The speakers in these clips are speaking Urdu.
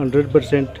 100%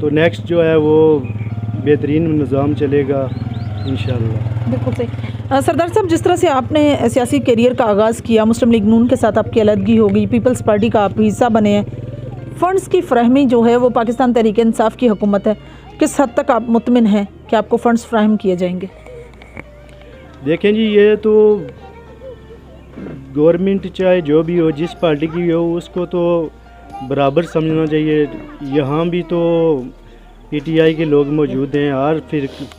تو نیکسٹ جو ہے وہ بہترین نظام چلے گا انشاءاللہ۔ بالکل صحیح سردار صاحب، جس طرح سے آپ نے سیاسی کیریئر کا آغاز کیا، مسلم لیگ نون کے ساتھ آپ کی علیحدگی ہو گئی، پیپلز پارٹی کا آپ حصہ بنے ہیں، فنڈز کی فراہمی جو ہے وہ پاکستان تحریک انصاف کی حکومت ہے، کس حد تک آپ مطمئن ہیں کہ آپ کو فنڈز فراہم کیے جائیں گے؟ دیکھیں جی، یہ تو گورنمنٹ چاہے جو بھی ہو، جس پارٹی کی ہو، اس کو تو برابر سمجھنا چاہیے۔ یہاں بھی تو پی ٹی آئی کے لوگ موجود ہیں، ہر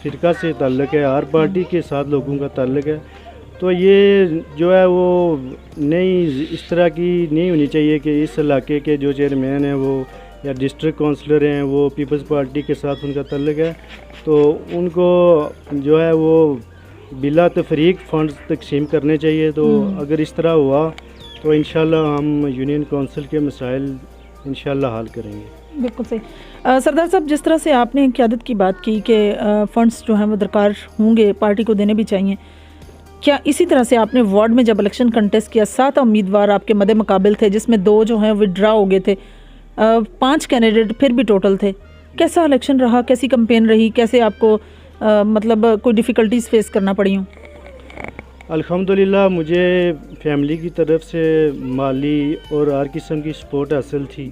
فرقہ سے تعلق ہے، ہر پارٹی کے ساتھ لوگوں کا تعلق ہے، تو یہ جو ہے وہ نہیں، اس طرح کی نہیں ہونی چاہیے کہ اس علاقے کے جو چیئرمین ہیں وہ یا ڈسٹرکٹ کونسلر ہیں وہ پیپلز پارٹی کے ساتھ ان کا تعلق ہے، تو ان کو جو ہے وہ بلا تفریق فنڈز تقسیم کرنے چاہیے۔ تو اگر اس طرح ہوا تو انشاءاللہ ہم یونین کونسل کے مسائل انشاءاللہ حل کریں گے۔ بالکل صحیح سردار صاحب، جس طرح سے آپ نے قیادت کی بات کی کہ فنڈز جو ہیں وہ درکار ہوں گے، پارٹی کو دینے بھی چاہیے، کیا اسی طرح سے آپ نے وارڈ میں جب الیکشن کنٹیسٹ کیا، 7 امیدوار آپ کے مد مقابل تھے، جس میں 2 جو ہیں وڈرا ہو گئے تھے، 5 کینڈیڈیٹ پھر بھی ٹوٹل تھے، کیسا الیکشن رہا، کیسی کمپین رہی، کیسے آپ کو مطلب کوئی ڈیفیکلٹیز فیس کرنا پڑی ہوں؟ الحمدللہ مجھے فیملی کی طرف سے مالی اور ہر قسم کی سپورٹ حاصل تھی،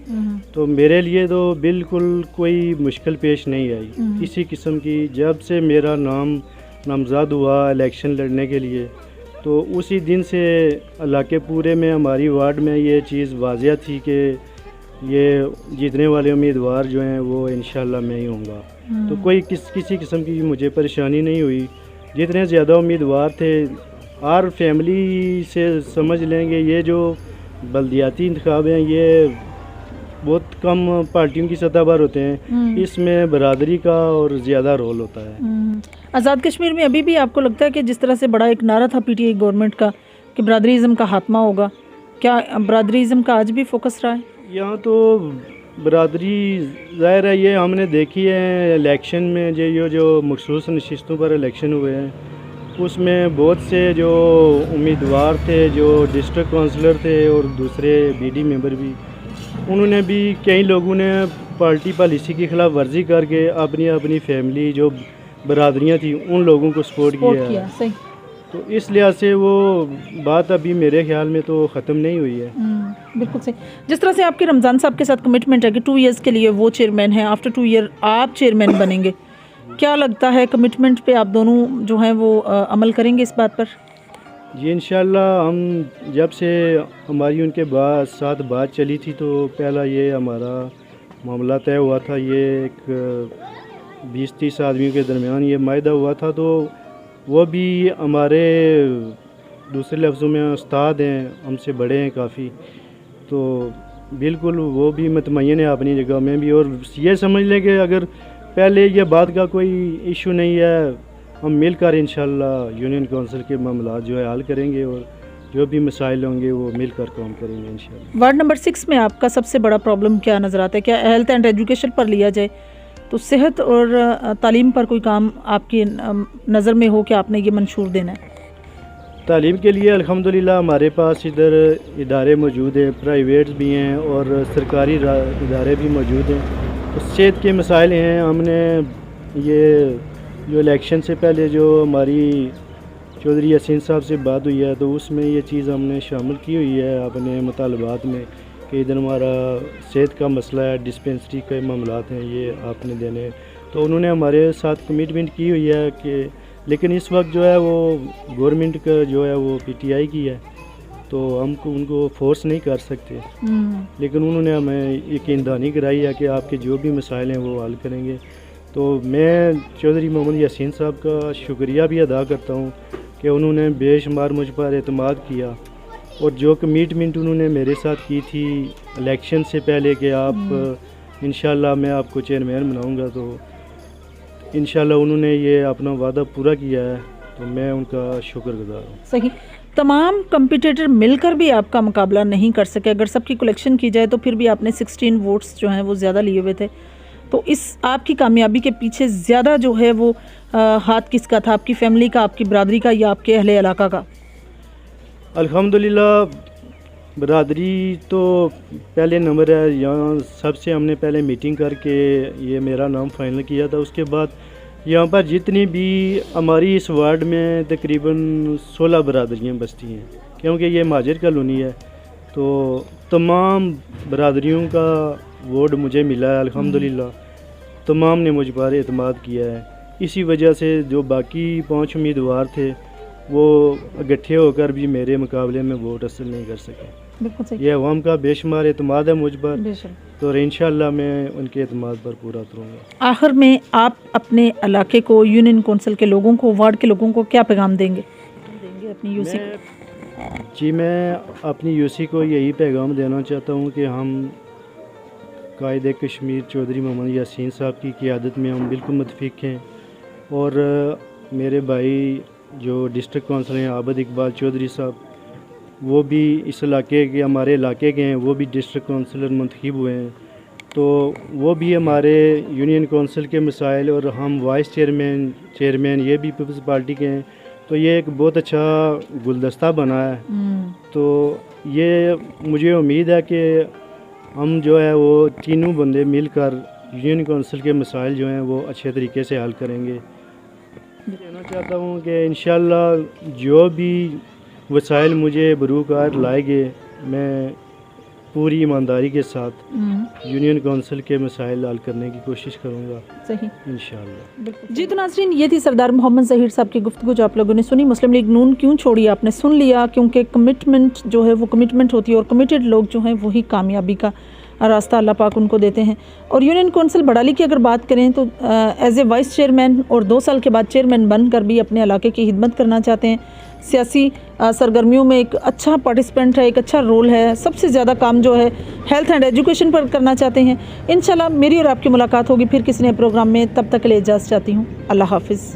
تو میرے لیے تو بالکل کوئی مشکل پیش نہیں آئی کسی قسم کی۔ جب سے میرا نامزد ہوا الیکشن لڑنے کے لیے، تو اسی دن سے علاقے پورے میں، ہماری وارڈ میں یہ چیز واضح تھی کہ یہ جیتنے والے امیدوار جو ہیں وہ انشاءاللہ میں ہی ہوں گا، تو کوئی کسی قسم کی مجھے پریشانی نہیں ہوئی۔ جتنے زیادہ امیدوار تھے، ہر فیملی سے سمجھ لیں گے، یہ جو بلدیاتی انتخاب ہیں یہ بہت کم پارٹیوں کی سطح پر ہوتے ہیں، اس میں برادری کا اور زیادہ رول ہوتا ہے۔ آزاد کشمیر میں ابھی بھی آپ کو لگتا ہے کہ جس طرح سے بڑا ایک نعرہ تھا پی ٹی آئی گورنمنٹ کا کہ برادریزم کا خاتمہ ہوگا، کیا برادریزم کا آج بھی فوکس رہا ہے؟ یہاں تو برادری ظاہر ہے، یہ ہم نے دیکھی ہے الیکشن میں، جو مخصوص نشستوں پر الیکشن ہوئے ہیں، اس میں بہت سے جو امیدوار تھے، جو ڈسٹرکٹ کونسلر تھے اور دوسرے بی ڈی ممبر بھی، انہوں نے بھی، کئی لوگوں نے پارٹی پالیسی کی خلاف ورزی کر کے اپنی فیملی جو برادریاں تھیں ان لوگوں کو سپورٹ کیا ہے۔ صحیح۔ تو اس لحاظ سے وہ بات ابھی میرے خیال میں تو ختم نہیں ہوئی ہے۔ بالکل صحیح۔ جس طرح سے آپ کے رمضان صاحب کے ساتھ کمٹمنٹ ہے کہ 2 ایئرز کے لیے وہ چیئرمین ہیں، آفٹر 2 ایئر آپ چیئرمین بنیں گے، کیا لگتا ہے کمٹمنٹ پہ آپ دونوں جو ہیں وہ عمل کریں گے اس بات پر؟ جی انشاءاللہ، ہم جب سے ہماری ان کے ساتھ بات چلی تھی تو پہلا یہ ہمارا معاملہ طے ہوا تھا، یہ ایک 20-30 آدمیوں کے درمیان یہ معاہدہ ہوا تھا، تو وہ بھی ہمارے دوسرے لفظوں میں استاد ہیں، ہم سے بڑے ہیں کافی، تو بالکل وہ بھی مطمئن ہے اپنی جگہ میں بھی، اور یہ سمجھ لیں کہ اگر پہلے یہ بات کا کوئی ایشو نہیں ہے، ہم مل کر انشاءاللہ یونین کونسل کے معاملات جو ہے حل کریں گے، اور جو بھی مسائل ہوں گے وہ مل کر کام کریں گے انشاءاللہ۔ وارڈ نمبر 6 میں آپ کا سب سے بڑا پرابلم کیا نظر آتا ہے؟ کیا ہیلتھ اینڈ ایجوکیشن پر لیا جائے تو صحت اور تعلیم پر کوئی کام آپ کی نظر میں ہو کہ آپ نے یہ منشور دینا ہے؟ تعلیم کے لیے الحمدللہ ہمارے پاس ادھر ادارے موجود ہیں، پرائیویٹس بھی ہیں اور سرکاری ادارے بھی موجود ہیں، تو صحت کے مسائل ہیں۔ ہم نے یہ جو الیکشن سے پہلے جو ہماری چودھری یاسین صاحب سے بات ہوئی ہے، تو اس میں یہ چیز ہم نے شامل کی ہوئی ہے اپنے مطالبات میں کہ ادھر ہمارا صحت کا مسئلہ ہے، ڈسپینسری کے معاملات ہیں، یہ آپ نے دینے، تو انہوں نے ہمارے ساتھ کمٹمنٹ کی ہوئی ہے کہ، لیکن اس وقت جو ہے وہ گورنمنٹ کا جو ہے وہ پی ٹی آئی کی ہے، تو ہم کو ان کو فورس نہیں کر سکتے، لیکن انہوں نے ہمیں یقین دہانی کرائی ہے کہ آپ کے جو بھی مسائل ہیں وہ حل کریں گے۔ تو میں چودھری محمد یاسین صاحب کا شکریہ بھی ادا کرتا ہوں کہ انہوں نے بے شمار مجھ پر اعتماد کیا، اور جو کمٹمنٹ انہوں نے میرے ساتھ کی تھی الیکشن سے پہلے کہ آپ انشاءاللہ میں آپ کو چیئرمین بناؤں گا، تو انشاءاللہ انہوں نے یہ اپنا وعدہ پورا کیا ہے، تو میں ان کا شکر گزار ہوں۔ صحیح۔ تمام کمپیٹیٹر مل کر بھی آپ کا مقابلہ نہیں کر سکے، اگر سب کی کلیکشن کی جائے تو پھر بھی آپ نے 16 ووٹس جو ہیں وہ زیادہ لیے ہوئے تھے، تو اس آپ کی کامیابی کے پیچھے زیادہ جو ہے وہ ہاتھ کس کا تھا؟ آپ کی فیملی کا، آپ کی برادری کا، یا آپ کے اہل علاقہ کا؟ الحمدللہ برادری تو پہلے نمبر ہے، یہاں سب سے ہم نے پہلے میٹنگ کر کے یہ میرا نام فائنل کیا تھا. اس کے بعد یہاں پر جتنی بھی ہماری اس وارڈ میں تقریباً 16 برادریاں بستی ہیں، کیونکہ یہ مہاجر کالونی ہے. تو تمام برادریوں کا ووٹ مجھے ملا ہے الحمدللہ. تمام نے مجھ پر اعتماد کیا ہے. اسی وجہ سے جو باقی 5 امیدوار تھے وہ اکٹھے ہو کر بھی میرے مقابلے میں ووٹ حاصل نہیں کر سکے. بالکل صحیح. یہ عوام کا بے شمار اعتماد ہے مجھ پر، بے شک. تو انشاءاللہ میں ان کے اعتماد پر پورا اتروں گا. آخر میں آپ اپنے علاقے کو، یونین کونسل کے لوگوں کو، وارڈ کے لوگوں کو کیا پیغام دیں گے اپنی یو سی کو؟ میں اپنی یو سی کو یہی پیغام دینا چاہتا ہوں کہ ہم قائد کشمیر چودھری محمد یاسین صاحب کی قیادت میں ہم بالکل متفق ہیں، اور میرے بھائی جو ڈسٹرکٹ کونسل ہیں عابد اقبال چودھری صاحب، وہ بھی اس علاقے کے، ہمارے علاقے کے ہیں، وہ بھی ڈسٹرکٹ کونسلر منتخب ہوئے ہیں. تو وہ بھی ہمارے یونین کونسل کے مسائل، اور ہم وائس چیئرمین یہ بھی پیپلز پارٹی کے ہیں. تو یہ ایک بہت اچھا گلدستہ بنا ہے. تو یہ مجھے امید ہے کہ ہم جو ہے وہ تینوں بندے مل کر یونین کونسل کے مسائل جو ہیں وہ اچھے طریقے سے حل کریں گے. کہنا چاہتا ہوں کہ انشاءاللہ جو بھی وسائل مجھے بروکار لائے گے، میں پوری ایمانداری کے ساتھ یونین کونسل کے مسائل حل کرنے کی کوشش کروں گا. صحیح انشاءاللہ. جی تو ناظرین، یہ تھی سردار محمد ظہیر صاحب کی گفتگو جو آپ لوگوں نے سنی. مسلم لیگ نون کیوں چھوڑی، آپ نے سن لیا، کیونکہ کمٹمنٹ جو ہے وہ کمٹمنٹ ہوتی ہے، اور کمیٹڈ لوگ جو ہیں وہی کامیابی کا راستہ اللہ پاک ان کو دیتے ہیں. اور یونین کونسل بڑالی کی اگر بات کریں تو ایز اے وائس چیئرمین اور 2 سال کے بعد چیئرمین بن کر بھی اپنے علاقے کی خدمت کرنا چاہتے ہیں. سیاسی سرگرمیوں میں ایک اچھا پارٹیسپینٹ ہے، ایک اچھا رول ہے. سب سے زیادہ کام جو ہے ہیلتھ اینڈ ایجوکیشن پر کرنا چاہتے ہیں. انشاءاللہ میری اور آپ کی ملاقات ہوگی پھر کسی نئے پروگرام میں. تب تک کے لیے اجازت چاہتی ہوں. اللہ حافظ.